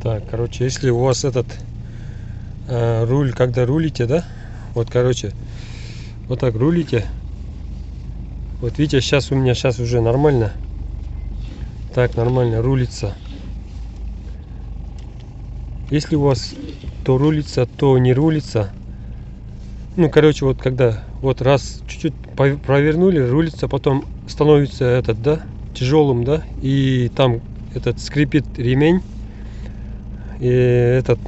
Так, короче, если у вас этот руль, когда рулите, да, вот, короче, вот так рулите, вот видите, сейчас у меня уже нормально, так, нормально рулится. Если у вас то рулится, то не рулится, ну, короче, вот когда вот раз чуть-чуть провернули, рулится, потом становится этот, да, тяжелым, да, и там этот скрипит ремень, и этот,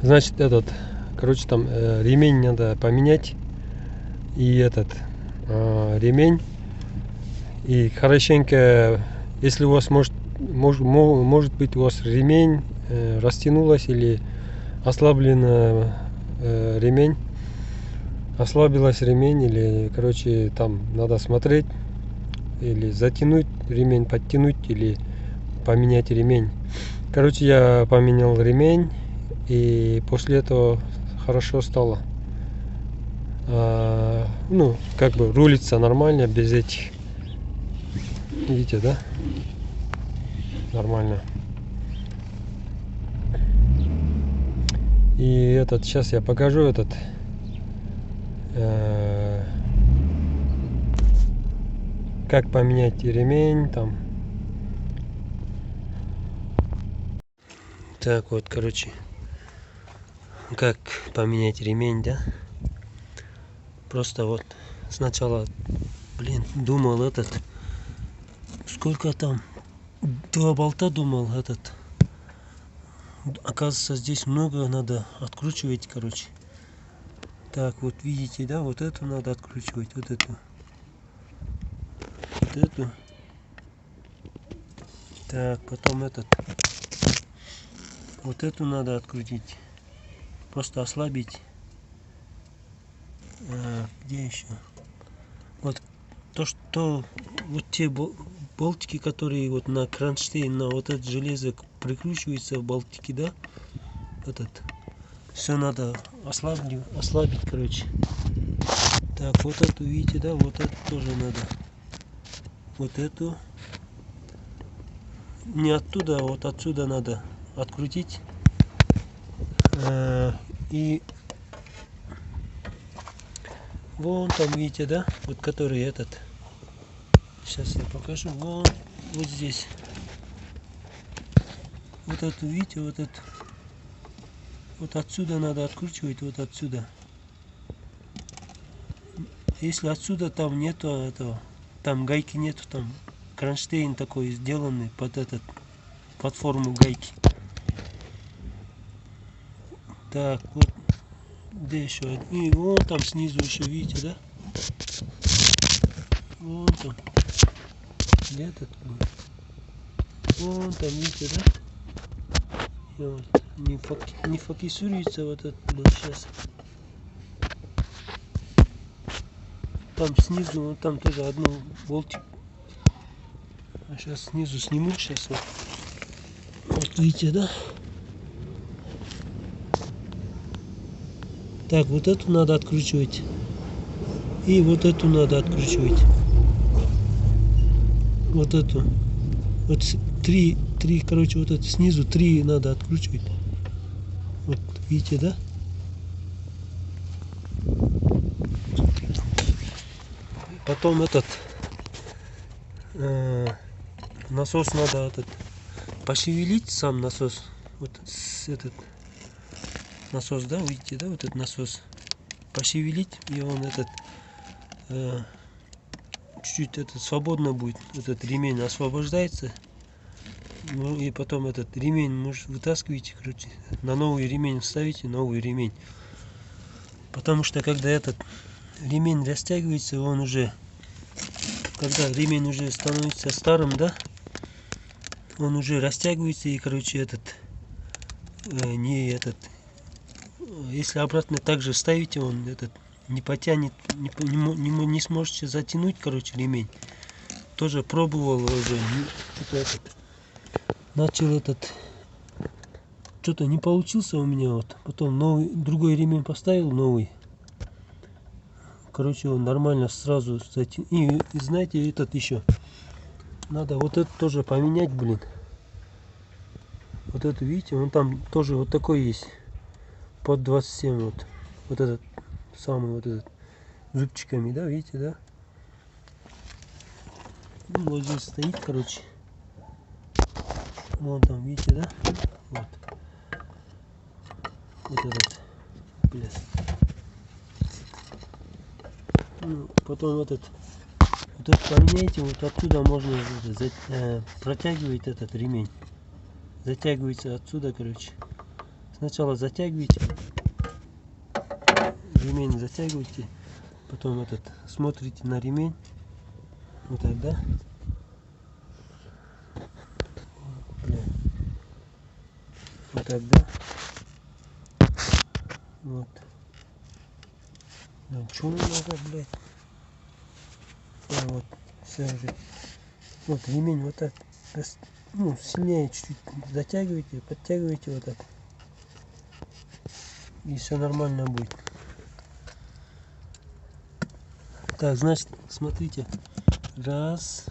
значит, этот, короче, там ремень надо поменять, и этот ремень, и хорошенько, если у вас может быть у вас ремень растянулась или ослаблена ремень, ослабилась ремень, или, короче, там надо смотреть, или затянуть ремень, подтянуть, или поменять ремень. Короче, я поменял ремень, и после этого хорошо стало. Ну, как бы рулится нормально, без этих, видите, да, нормально. И этот, сейчас я покажу этот как поменять ремень там. Так вот, короче, как поменять ремень, да? Просто вот сначала, блин, думал этот, сколько там, 2 болта думал этот. Оказывается, здесь много надо откручивать, короче. Так, вот видите, да, вот эту надо откручивать, вот эту. Вот эту. Так, потом этот. Вот эту надо открутить. Просто ослабить. Где еще? Вот то, что вот те болтики, которые вот на кронштейн, на вот это железо прикручиваются в болтики, да? Этот. Все надо ослабить, короче. Так, вот эту, видите, да? Вот эту тоже надо. Вот эту. Не оттуда, а вот отсюда надо открутить. И вон там, видите, да? Вот который этот. Сейчас я покажу. Вон, вот здесь. Вот эту, видите, вот эту. Вот отсюда надо откручивать, вот отсюда. Если отсюда там нету этого, там гайки нету, там кронштейн такой сделанный под форму гайки. Так, вот, где еще? И вон там снизу еще, видите, да? Вон там. Где этот? Вон там, видите, да? И вот, не фокусируется вот этот, блин, сейчас. Там снизу, вот там тоже одну болтик. А сейчас снизу сниму, сейчас вот. Вот видите, да? Так, вот эту надо откручивать. И вот эту надо откручивать. Вот эту. Вот три, короче, вот это снизу 3 надо откручивать. Вот, видите, да? Потом этот насос надо этот пошевелить, сам насос. Вот этот насос, да, видите, да, вот этот насос. Пошевелить, и он этот чуть-чуть этот свободно будет, этот ремень освобождается. Ну и потом этот ремень может вытаскиваете, короче, на новый ремень ставите, новый ремень. Потому что когда этот ремень растягивается, он уже, когда ремень уже становится старым, да, он уже растягивается, и, короче, этот если обратно также ставите, он этот не потянет, не сможете затянуть, короче, ремень. Тоже пробовал уже, начал этот, что-то не получился у меня, вот, потом другой ремень поставил, новый. Короче, он нормально сразу затянул. И знаете, этот еще надо вот это тоже поменять, блин. Вот это, видите, он там тоже вот такой есть. Под 27 вот. Вот этот самый вот этот. Зубчиками, да, видите, да? Ну, вот здесь стоит, короче. Вон там, видите, да? Вот. Вот этот пляс. Ну, потом вот этот поменяйте, вот оттуда можно протягивать этот ремень. Затягивается отсюда, короче. Сначала затягивайте, ремень затягивайте, потом смотрите на ремень. Вот так, да? Вот так, да? Вот. Да, что мне надо, блядь? Вот, все уже. Вот ремень вот так. Ну, сильнее чуть-чуть затягивайте, подтягивайте вот так. И все нормально будет. Так, значит, смотрите. Раз.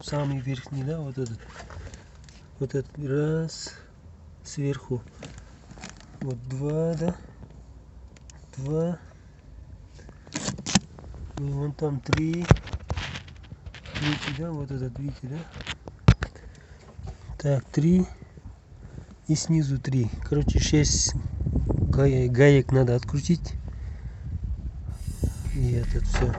Самый верхний, да, вот этот. Вот этот. Раз. Сверху. Вот два, да. Два. И вон там три. Видите, да, вот этот, видите, да. Так, три. И снизу три. Короче, 6 гаек надо открутить. И это все.